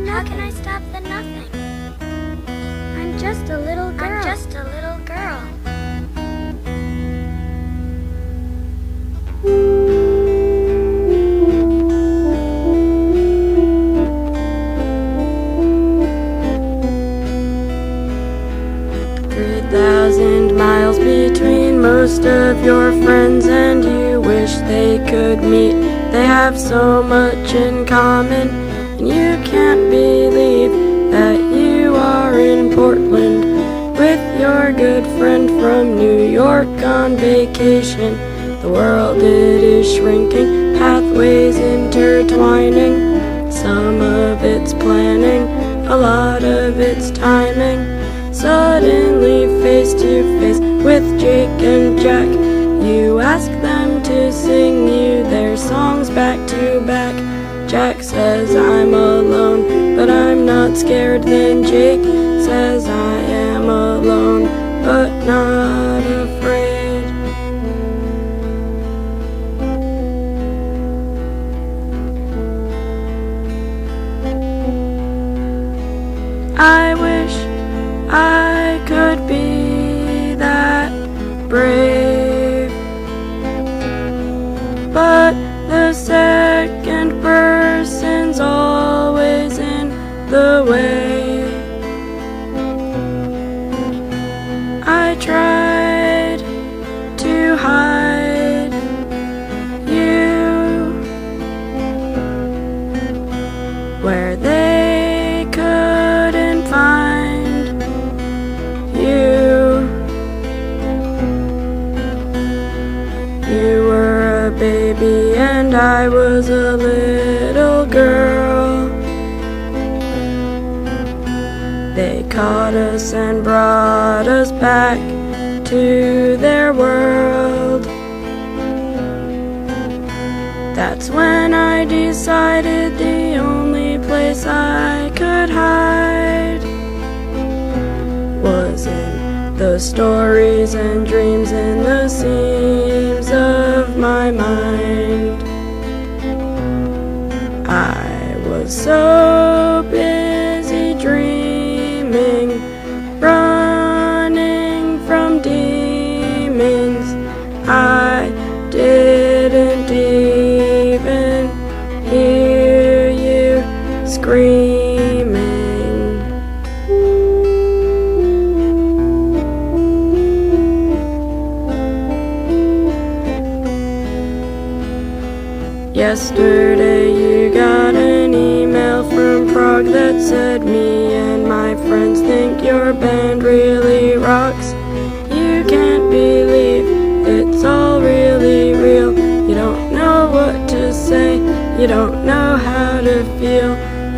How can I stop the nothing? I'm just a little girl. I'm just a little girl. 3,000 miles between most of your friends, and you wish they could meet. They have so much in common, and you can't believe that you are in Portland with your good friend from New York on vacation. The world, it is shrinking, pathways intertwining. Some of it's planning, a lot of it's timing. Suddenly face to face with Jake and Jack, you ask them to sing you their songs back to back. Jack says, I'm alone, but I'm not scared. Then Jake says, I am alone, but not afraid. I wish I could be that brave, but the second person's always in the way. I tried to hide you where they couldn't find you. You were a baby and I was a little girl. They caught us and brought us back to their world. That's when I decided the only place I could hide was in the stories and dreams in the seams of my mind. I was so busy dreaming, running from demons, I didn't even hear you screaming. Yesterday you got an email from Prague that said, me and my friends think your band really rocks. You can't believe it's all really real. You don't know what to say, you don't know how to feel.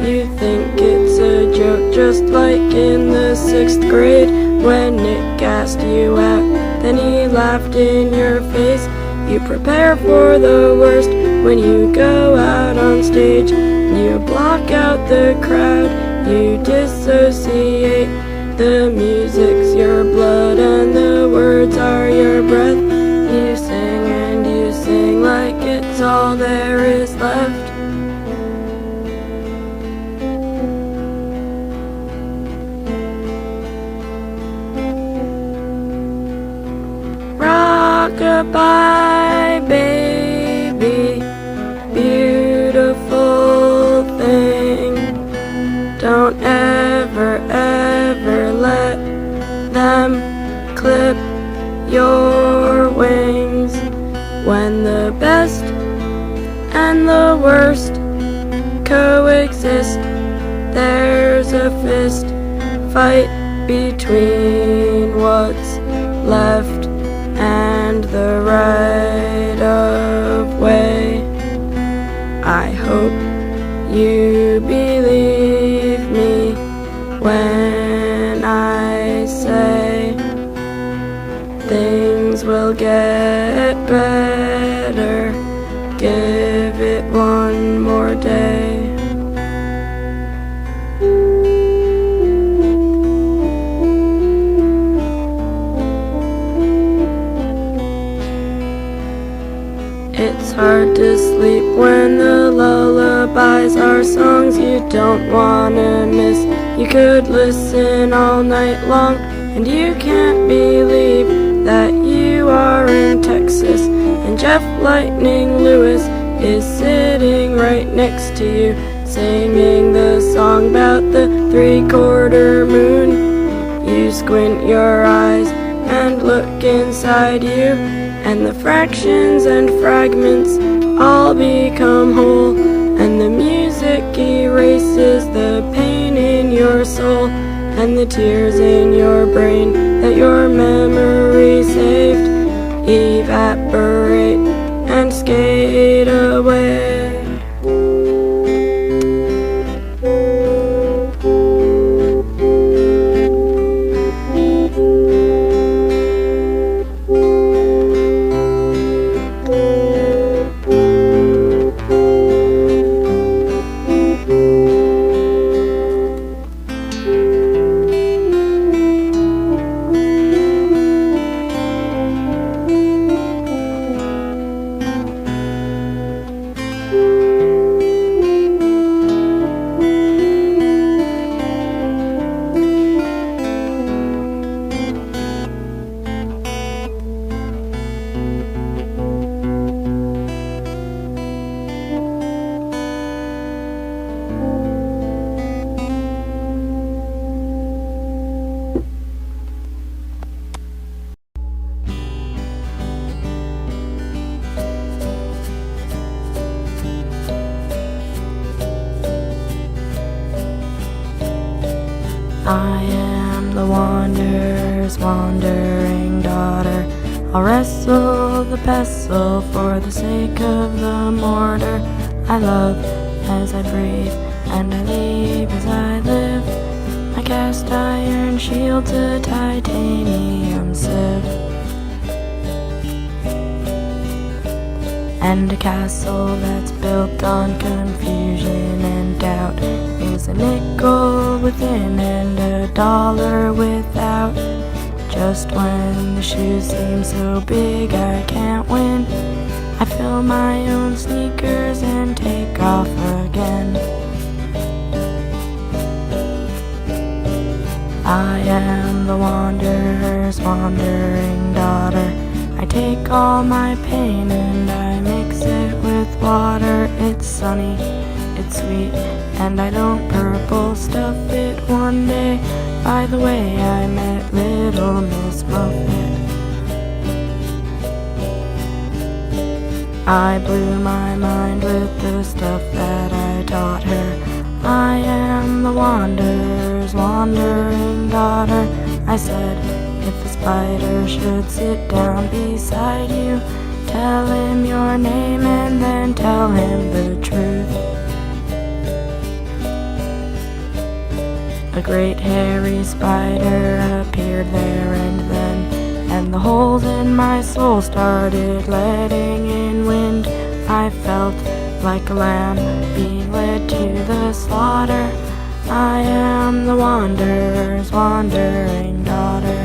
You think it's a joke, just like in the 6th grade when Nick asked you out, then he laughed in your face. You prepare for the worst when you go out on stage. You block out the crowd, you dissociate. The music's your blood and the words are your breath. You sing and you sing like it's all there is left. Rock-a-bye, baby, beautiful thing. Don't ever, ever let them clip your wings. When the best and the worst coexist, there's a fist fight between what's left and the right of way. I hope you believe me when I say things will get better. Give it one more day. It's hard to sleep when the lullabies are songs you don't wanna miss. You could listen all night long, and you can't believe that you are in Texas, and Jeff Lightning Lewis is sitting right next to you, singing the song about the 3/4 moon. You squint your eyes and look inside you, and the fractions and fragments all become whole, and the music erases the pain in your soul, and the tears in your brain that your memory saved evaporate and skate away. I am the wanderer's wandering daughter. I'll wrestle the pestle for the sake of the mortar. I love as I breathe, and I leave as I live. My cast iron shield's a titanium sieve, and a castle that's built on confusion and doubt is a nickel within and a dollar without. Just when the shoes seem so big I can't win, I fill my own sneakers and take off again. I am the wanderer's wandering daughter. I take all my pain and I mix it with water. It's sunny, it's sweet, and I don't purple stuff it one day. By the way, I met Little Miss Muffet. I blew my mind with the stuff that I taught her. I am the wanderer's wandering daughter. I said, if a spider should sit down beside you, tell him your name and then tell him the truth. A great hairy spider appeared there and then, and the holes in my soul started letting in wind. I felt like a lamb being led to the slaughter. I am the wanderer's wandering daughter.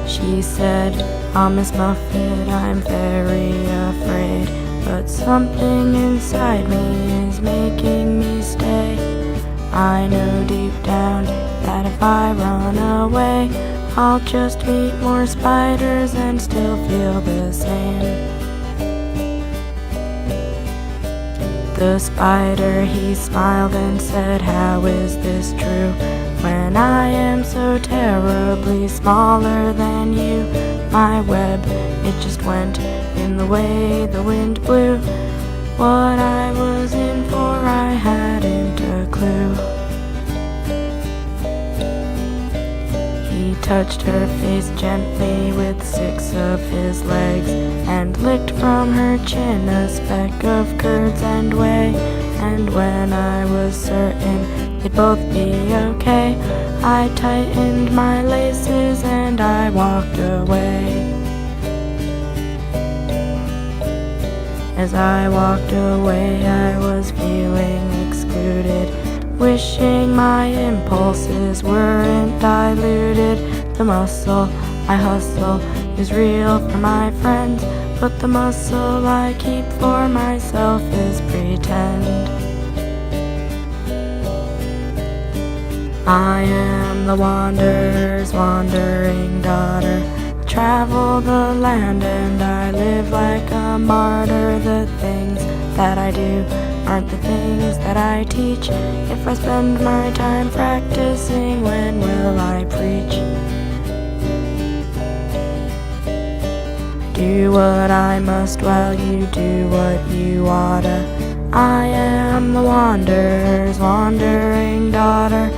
She said, "Ah, Miss Muffet, I'm very afraid, but something inside me is making me stay. I know deep down that if I run away, I'll just meet more spiders and still feel the same." The spider, he smiled and said, "How is this true? When I am so terribly smaller than you, my web, it just went in the way the wind blew. What I was in for, I hadn't a clue." He touched her face gently with 6 of his legs, and licked from her chin a speck of curds and whey. And when I was certain they'd both be okay, I tightened my laces and I walked away. As I walked away, I was feeling excluded, wishing my impulses weren't diluted. The muscle I hustle is real for my friends, but the muscle I keep for myself is pretend. I am the wanderer's wandering daughter. I travel the land and I live like a martyr. The things that I do aren't the things that I teach. If I spend my time practicing, when will I preach? Do what I must while you do what you oughta. I am the wanderer's wandering daughter.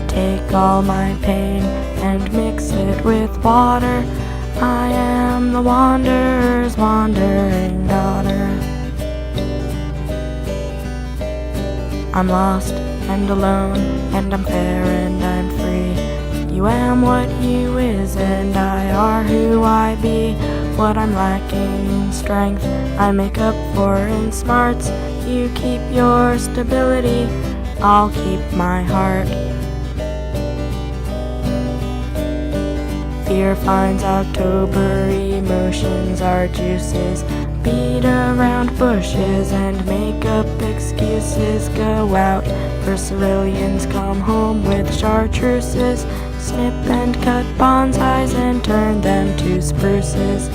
Take all my pain and mix it with water. I am the wanderer's wandering daughter. I'm lost and alone, and I'm fair and I'm free. You am what you is, and I are who I be. What I'm lacking in strength, I make up for in smarts. You keep your stability, I'll keep my heart. Fear finds October, emotions are juices. Beat around bushes and make up excuses. Go out for ceruleans, come home with chartreuses. Snip and cut bonsais and turn them to spruces.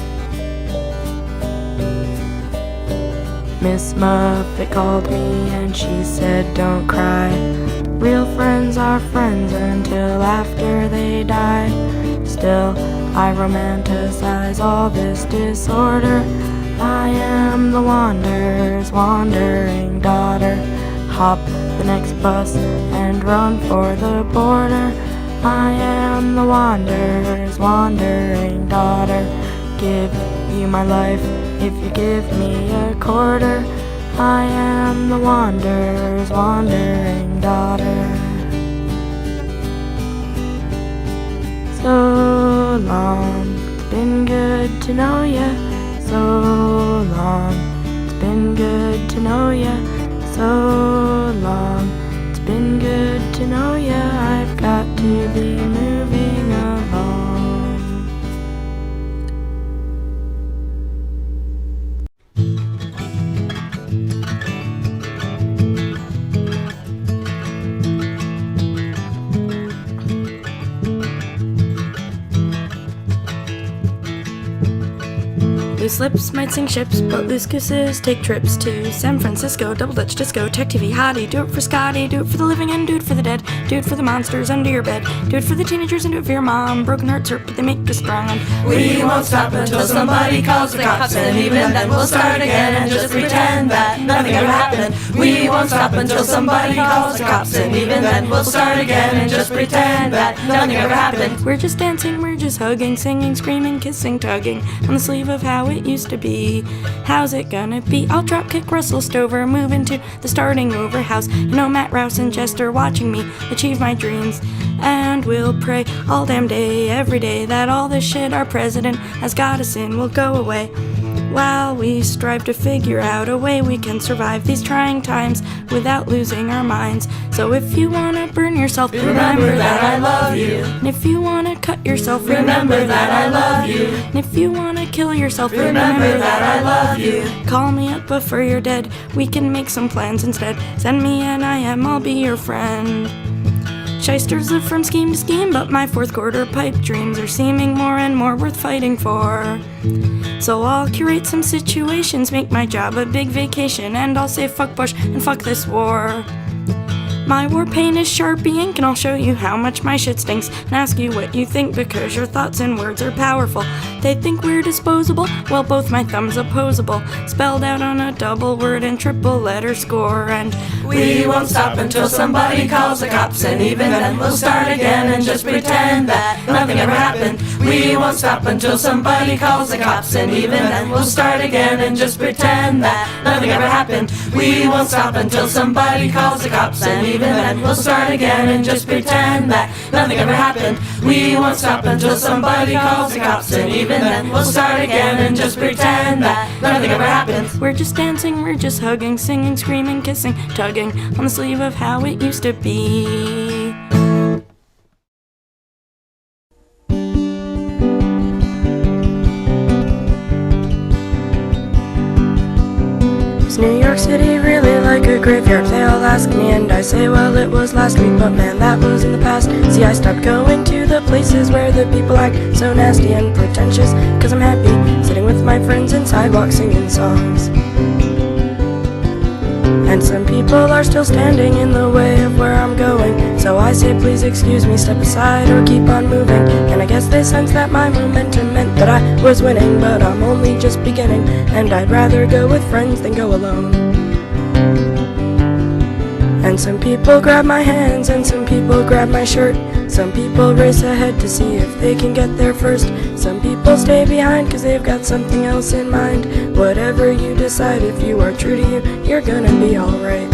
Miss Muffet called me and she said, don't cry. Real friends are friends until after they die. Still, I romanticize all this disorder. I am the wanderer's wandering daughter. Hop the next bus and run for the border. I am the wanderer's wandering daughter. Give you my life if you give me a quarter. I am the wanderer's wandering daughter. So long, it's been good to know ya. So long, it's been good to know ya. So long, it's been good to know ya. I've got to be moving along. Loose lips might sink ships, but loose gooses take trips to San Francisco. Double Dutch disco, tech TV hottie. Do it for Scotty, do it for the living and do it for the dead. Do it for the monsters under your bed. Do it for the teenagers and do it for your mom. Broken hearts hurt, but they make us strong. And we won't stop until somebody calls the cops, and even then we'll start again and just pretend that nothing ever happened. We won't stop until somebody calls the cops, and even then we'll start again and just pretend that nothing ever happened. We're just dancing, we're just hugging, singing, screaming, kissing, tugging on the sleeve of how it used to be. How's it gonna be? I'll drop kick Russell Stover, move into the starting over house. You know Matt Rouse and Chester watching me achieve my dreams. And we'll pray all damn day, every day, that all this shit our president has got us in will go away, while we strive to figure out a way we can survive these trying times without losing our minds. So if you wanna burn yourself, remember that I love you. And if you wanna cut yourself, remember that I love you. And if you wanna kill yourself, remember that I love you. Call me up before you're dead, we can make some plans instead. Send me an IM, I'll be your friend. Shysters live from scheme to scheme, but my fourth quarter pipe dreams are seeming more and more worth fighting for. So I'll curate some situations, make my job a big vacation, and I'll say fuck Bush and fuck this war. My war paint is Sharpie ink, and I'll show you how much my shit stinks, and ask you what you think, because your thoughts and words are powerful. They think we're disposable, well both my thumbs opposable, spelled out on a double word and triple letter score. And we won't stop until somebody calls the cops, and even then we'll start again and just pretend that nothing ever happened. We won't stop until somebody calls the cops, and even then we'll start again and just pretend that nothing ever happened. We won't stop until somebody calls the cops, and even then we'll start again and just pretend that nothing ever happened. We won't stop until somebody calls the cops, and even then we'll start again and just pretend that nothing ever happened. We're just dancing, we're just hugging, singing, screaming, kissing, tugging on the sleeve of how it used to be. Is New York City really like a graveyard? They all ask me and I say, well, it was last week, but man, that was in the past. See, I stopped going to the places where the people act so nasty and pretentious, 'cause I'm happy sitting with my friends in sidewalks singing songs. And some people are still standing in the way of where I'm going, so I say, please excuse me, step aside or keep on moving. And I guess they sense that my momentum meant that I was winning, but I'm only just beginning, and I'd rather go with friends than go alone. And some people grab my hands and some people grab my shirt. Some people race ahead to see if they can get there first. Some people stay behind 'cause they've got something else in mind. Whatever you decide, if you are true to you, you're gonna be alright.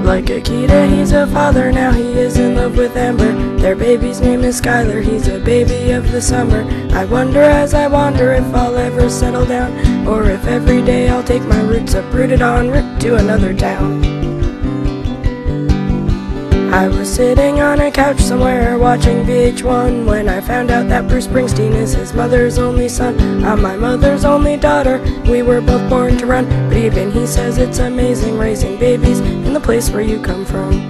Like Akita, he's a father, now he is in love with Amber. Their baby's name is Skylar, he's a baby of the summer. I wonder as I wander if I'll ever settle down, or if every day I'll take my roots uprooted en route to another town. I was sitting on a couch somewhere watching VH1 when I found out that Bruce Springsteen is his mother's only son. I'm my mother's only daughter, we were both born to run, but even he says it's amazing raising babies in the place where you come from.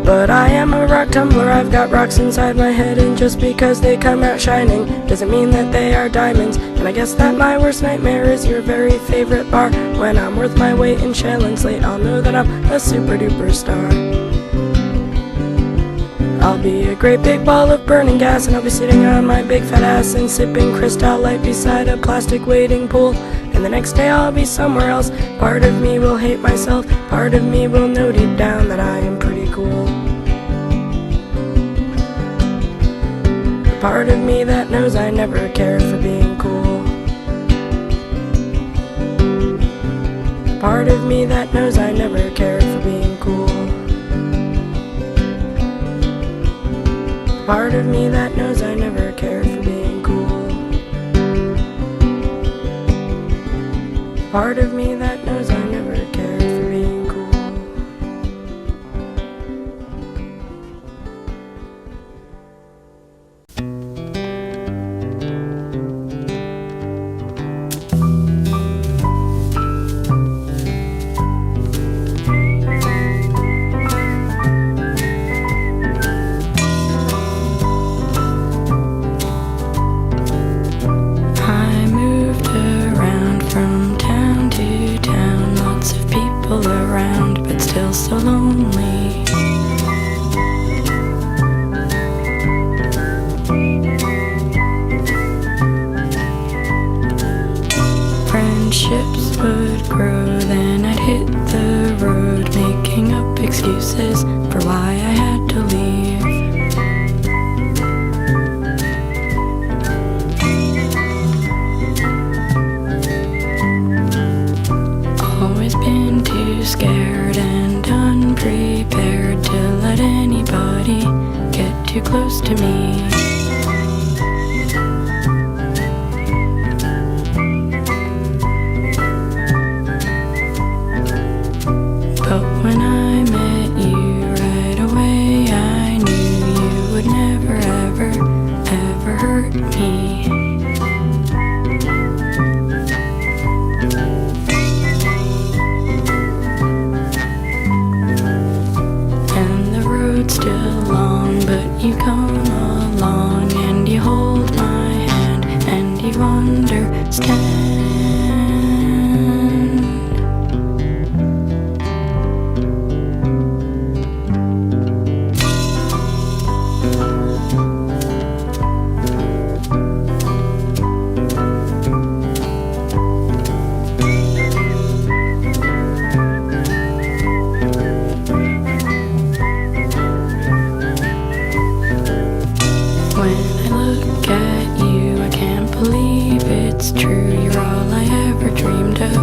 But I am a rock tumbler, I've got rocks inside my head, and just because they come out shining doesn't mean that they are diamonds. And I guess that my worst nightmare is your very favorite bar. When I'm worth my weight in shell and slate, I'll know that I'm a super duper star. I'll be a great big ball of burning gas, and I'll be sitting on my big fat ass and sipping Cristal Light beside a plastic wading pool. And the next day I'll be somewhere else. Part of me will hate myself, part of me will know deep down that I am pretty cool. The part of me that knows I never cared for being cool. The part of me that knows I never cared for being cool. The part of me that knows I never cared for being cool. The part of me that knows I never cared for being cool. Around, but still so lonely. Friendships would grow, then I'd hit the road, making up excuses for why I had to leave. Always been too scared and unprepared to let anybody get too close to me. But when I met you right away, I knew you would never ever, ever hurt me. Still long, but you come along and you hold my hand and you understand. It's true, you're all I ever dreamed of,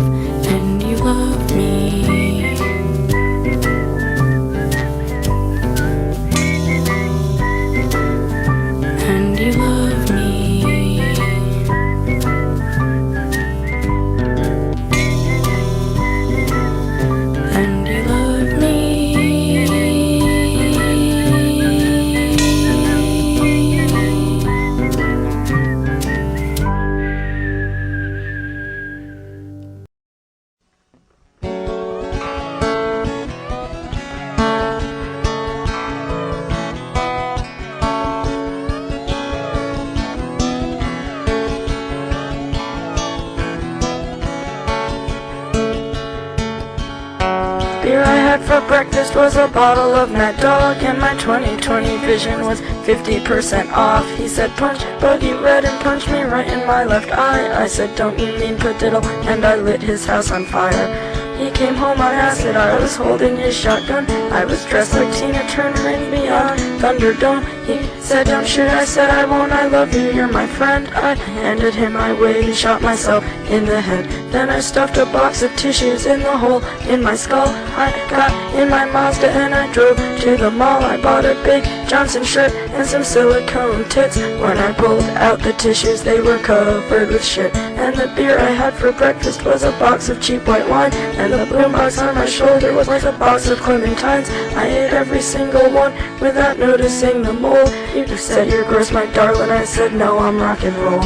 and you love me. And you love me. And you love me. breakfast was a bottle of Mad Dog, and my 20/20 vision was 50% off. He said, punch Buggy red, and punched me right in my left eye. I said, don't you mean padiddle, and I lit his house on fire. He came home on acid, I was holding his shotgun. I was dressed like Tina Turner in Beyond Thunderdome. He said, don't shoot, I said, I won't, I love you, you're my friend. I handed him my weight and shot myself in the head. Then I stuffed a box of tissues in the hole in my skull. I got in my Mazda and I drove to the mall. I bought a big Johnson shirt and some silicone tits. When I pulled out the tissues, they were covered with shit. And the beer I had for breakfast was a box of cheap white wine, and the boombox on my shoulder was a box of clementines. I ate every single one without noticing the mold. You said you're gross, my darling. I said no, I'm rock and roll.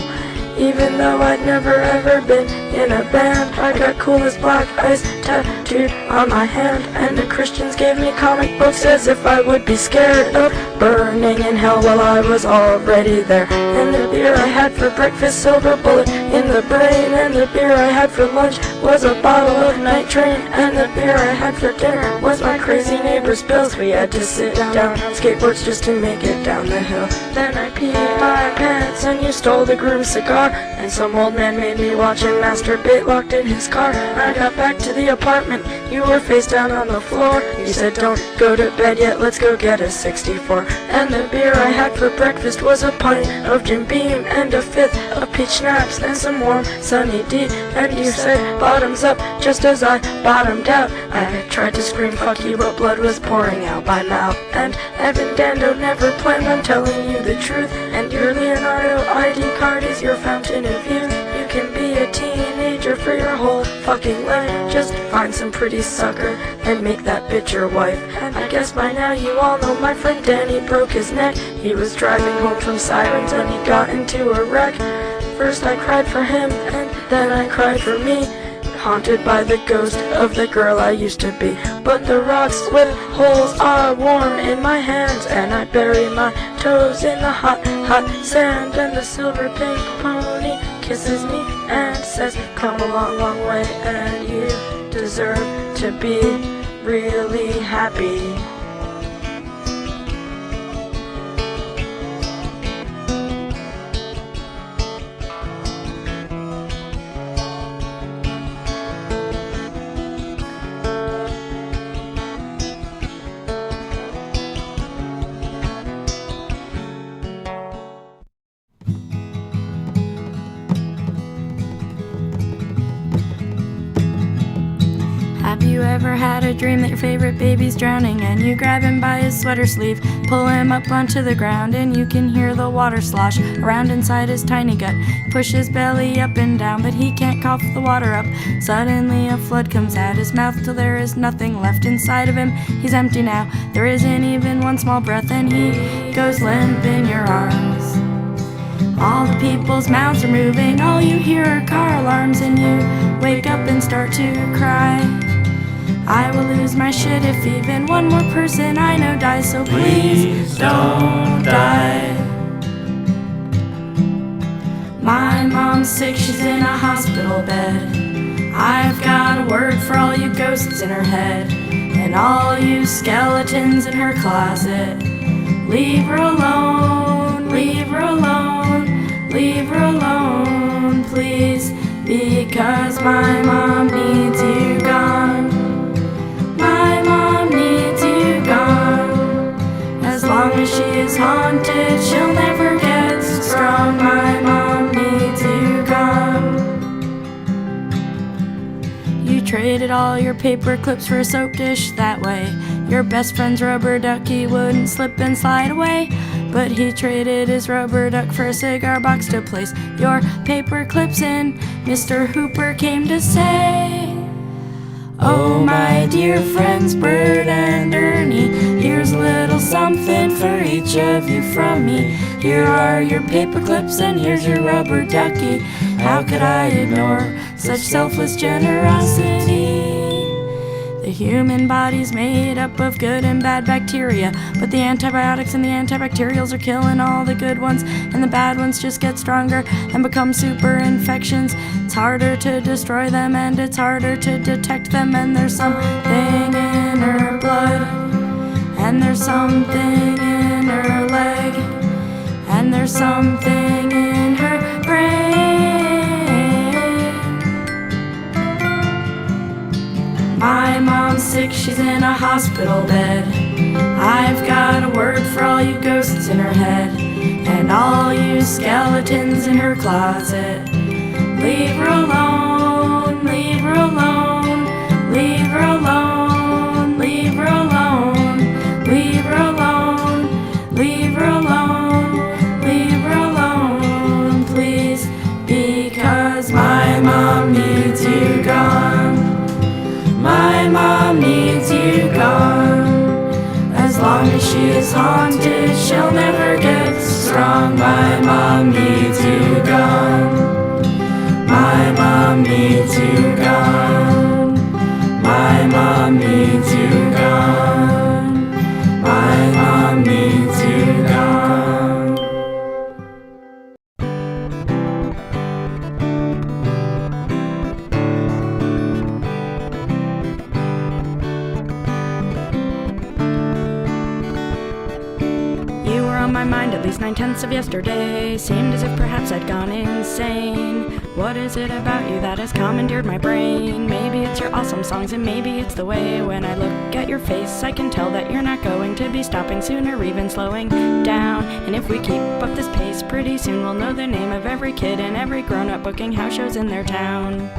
Even though I'd never ever been in a band, I got cool as black ice tattooed on my hand, and the Christians gave me comic books as if I would be scared of burning in hell. Well, I was already there. And the beer I had for breakfast, silver bullet in the brain, and the beer I had for lunch was a bottle of Night Train, and the beer I had for dinner was my crazy neighbor's pills. We had to sit down on skateboards just to make it down the hill. Then I peed my pants, and you stole the groom's cigar, and some old man made me watch him masturbate locked in his car. I got back to the apartment, you were face down on the floor. You said, don't go to bed yet, let's go get a 64. And the beer I had for breakfast was a pint of Jim Beam, and a fifth of peach schnapps, and some warm Sunny D. And you said, bottoms up, just as I bottomed out. I tried to scream fuck you, but blood was pouring out my mouth. And Evan Dando never planned on telling you the truth, and your Leonardo ID card is your fountain of youth. You can be a teenager for your whole fucking life. Just find some pretty sucker and make that bitch your wife. And I guess by now you all know my friend Danny broke his neck. He was driving home from Sirens when he got into a wreck. First I cried for him, and then I cried for me, haunted by the ghost of the girl I used to be. But the rocks with holes are warm in my hands, and I bury my toes in the hot, hot sand. And the silver pink pony kisses me and says, come a long, long way, and you deserve to be really happy. Have you ever had a dream that your favorite baby's drowning, and you grab him by his sweater sleeve, pull him up onto the ground, and you can hear the water slosh around inside his tiny gut? Push his belly up and down, but he can't cough the water up. Suddenly a flood comes out his mouth till there is nothing left inside of him. He's empty now, there isn't even one small breath, and he goes limp in your arms. All the people's mouths are moving, all you hear are car alarms, and you wake up and start to cry. I will lose my shit if even one more person I know dies, so please don't die. My mom's sick, she's in a hospital bed. I've got a word for all you ghosts in her head, and all you skeletons in her closet. Leave her alone, leave her alone, leave her alone, please, because my mom needs you gone. My mom needs you gone. As long as she is haunted, she'll never get strong. My mom needs you gone. You traded all your paper clips for a soap dish that way. Your best friend's rubber ducky wouldn't slip and slide away, but he traded his rubber duck for a cigar box to place your paper clips in. Mr. Hooper came to say, oh, my dear friends Bert and Ernie, here's a little something for each of you from me. Here are your paper clips and here's your rubber ducky. How could I ignore such selfless generosity? The human body's made up of good and bad bacteria, but the antibiotics and the antibacterials are killing all the good ones, and the bad ones just get stronger and become super infections. It's harder to destroy them and it's harder to detect them, and there's something in her blood, and there's something in her leg, and there's something in her brain. My mom's sick, she's in a hospital bed. I've got a word for all you ghosts in her head, and all you skeletons in her closet. Leave her alone, leave her alone, leave her alone, leave her alone, leave her alone, leave her alone, leave her alone, please, because my mom needs you gone. My mom needs you gone. As long as she is haunted, she'll never get strong. My mom needs you gone. My mom needs you gone. My mom needs you gone. My mom needs you gone. On my mind at least 9/10 of yesterday. Seemed as if perhaps I'd gone insane. What is it about you that has commandeered my brain? Maybe it's your awesome songs, and maybe it's the way when I look at your face I can tell that you're not going to be stopping soon or even slowing down. And if we keep up this pace, pretty soon we'll know the name of every kid and every grown-up booking house shows in their town.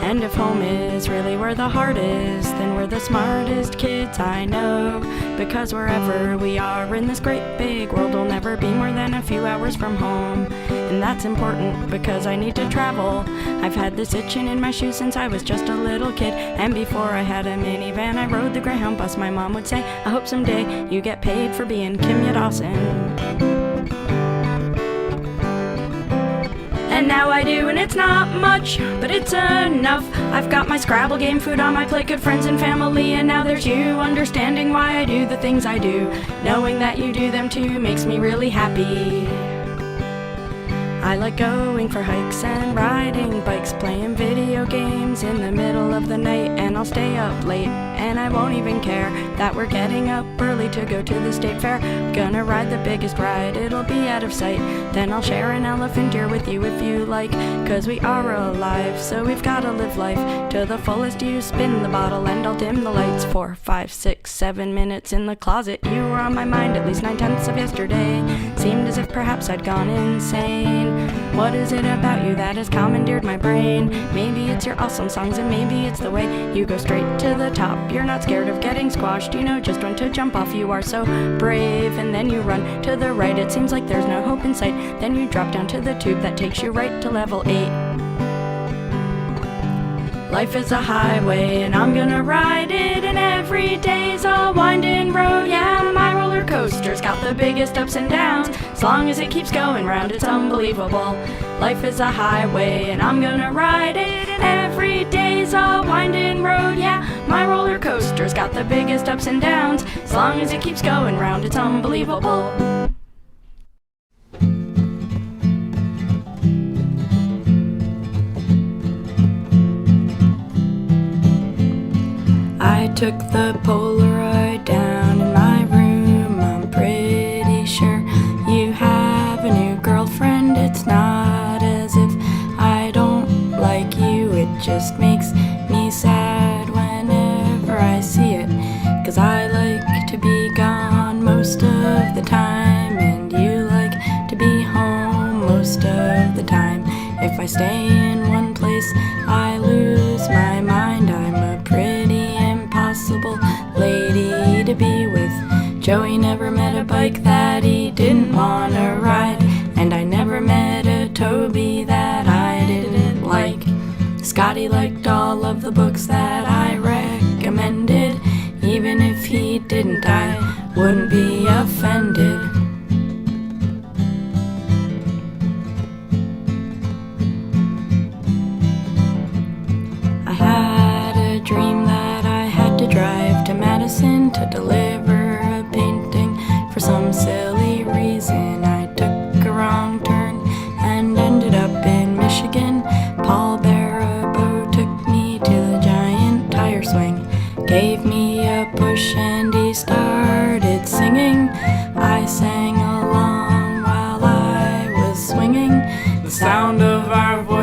And if home is really where the heart is, then we're the smartest kids I know. Because wherever we are in this great big world, we'll never be more than a few hours from home. And that's important because I need to travel. I've had this itching in my shoes since I was just a little kid. And before I had a minivan, I rode the Greyhound bus. My mom would say, I hope someday you get paid for being Kimya Dawson. And now I do, and it's not much, but it's enough. I've got my Scrabble game, food on my plate, good friends and family, and now there's you, understanding why I do the things I do. Knowing that you do them too makes me really happy. I like going for hikes and riding bikes, playing video games in the middle of the night, and I'll stay up late, and I won't even care that we're getting up early to go to the state fair. Gonna ride the biggest ride, it'll be out of sight, then I'll share an elephant ear with you if you like, 'cause we are alive, so we've gotta live life to the fullest. You spin the bottle and I'll dim the lights. 4, 5, 6, 7 minutes in the closet. You were on my mind at least 9/10 of yesterday. Seemed as if perhaps I'd gone insane. What is it about you that has commandeered my brain? Maybe it's your awesome songs, and maybe it's the way you go straight to the top. You're not scared of getting squashed, you know just when to jump off. You are so brave, and then you run to the right. It seems like there's no hope in sight. Then you drop down to the tube that takes you right to level 8. Life is a highway, and I'm gonna ride it, and every day's a winding road. Yeah, my roller coaster's got the biggest ups and downs. As long as it keeps going round, it's unbelievable. Life is a highway, and I'm gonna ride it, and every day's a winding road. Yeah, my roller coaster's got the biggest ups and downs. As long as it keeps going round, it's unbelievable. I took the Polaroid down in my room. I'm pretty sure you have a new girlfriend. It's not as if I don't like you, it just makes me sad whenever I see it. 'Cause I like to be gone most of the time, and you like to be home most of the time. If I stay in one place, I lose my mind. I'm a pretty impossible lady to be with. Joey never met a bike that he didn't wanna ride, and I never met a Toby that I didn't like. Scotty liked all of the books that I recommended. Even if he didn't, I wouldn't be offended. I had a dream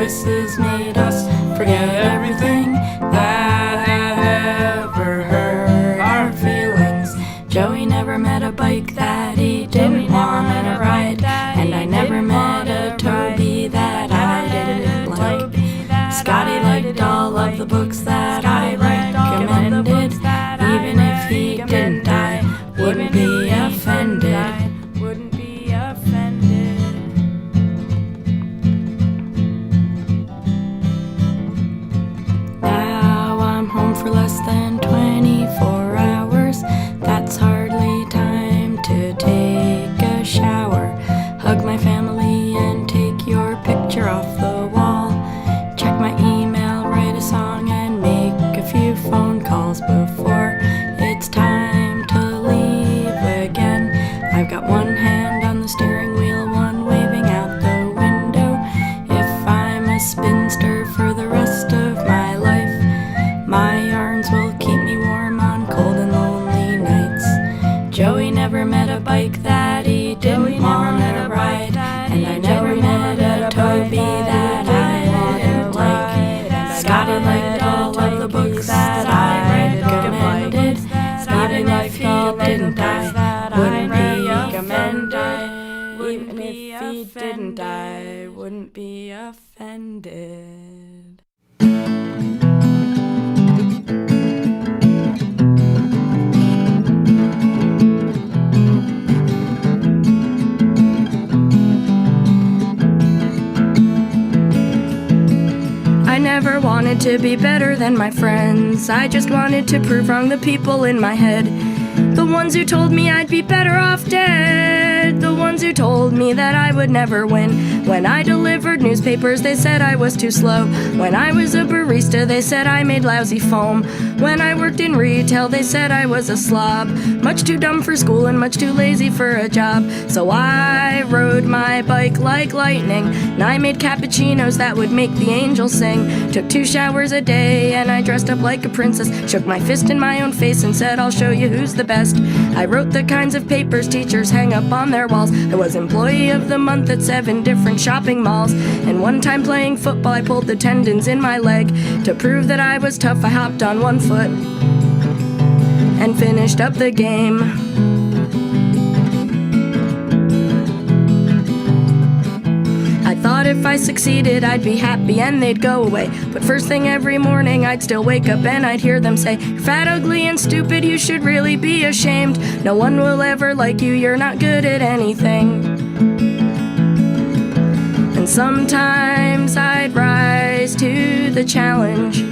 voices made us forget everything that had ever hurt our feelings. Joey never met a bike that he didn't want to ride, and I never met a Toby that I didn't like. Scotty liked all of the books that I recommended. Even if he didn't, I wouldn't be offended. Now I'm home for less than 24 hours. That's hardly time to take a shower. Hug my family and take your picture off the wall. Check my email, write a song, and make a few phone calls before it's time to leave again. I've got one hand on the steering wheel, one waving out the window. If I'm a spinster for the rest of my life, my arms will keep me warm on cold and lonely nights. Joey never met a bike that he didn't want to ride, and I never met a Toby that I didn't like. Scotty liked all of the books that I recommended. Even if he didn't, I wouldn't be offended. Even if he didn't, I wouldn't be offended. I never wanted to be better than my friends. I just wanted to prove wrong the people in my head. The ones who told me I'd be better off dead. The ones who told me that I would never win. When I delivered newspapers, they said I was too slow. When I was a barista, they said I made lousy foam. When I worked in retail, they said I was a slob. Much too dumb for school and much too lazy for a job. So I rode my bike like lightning, and I made cappuccinos that would make the angels sing. Took 2 showers a day, and I dressed up like a princess. Shook my fist in my own face and said, I'll show you who's the best. I wrote the kinds of papers teachers hang up on their walls. I was employee of the month at 7 different shopping malls. And one time playing football, I pulled the tendons in my leg. To prove that I was tough, I hopped on one foot and finished up the game. I thought if I succeeded, I'd be happy and they'd go away. But first thing every morning, I'd still wake up and I'd hear them say, you're fat, ugly, and stupid, you should really be ashamed. No one will ever like you, you're not good at anything. And sometimes I'd rise to the challenge,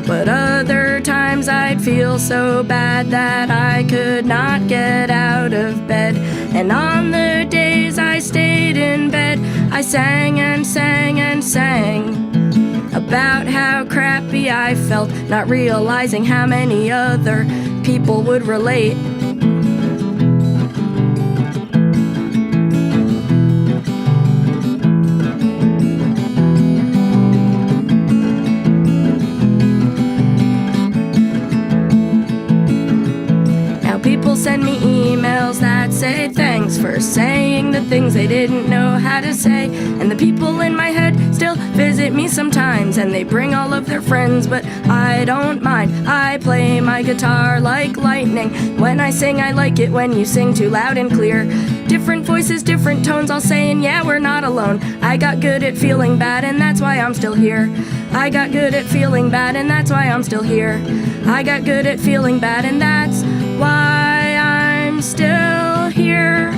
but other times I'd feel so bad that I could not get out of bed. And on the days I stayed in bed, I sang and sang and sang about how crappy I felt, not realizing how many other people would relate. People send me emails that say thanks for saying the things they didn't know how to say. And the people in my head still visit me sometimes, and they bring all of their friends, but I don't mind. I play my guitar like lightning. When I sing, I like it when you sing too loud and clear. Different voices, different tones, all saying, yeah, we're not alone. I got good at feeling bad, and that's why I'm still here. I got good at feeling bad, and that's why I'm still here. I got good at feeling bad, and that's why I'm still here.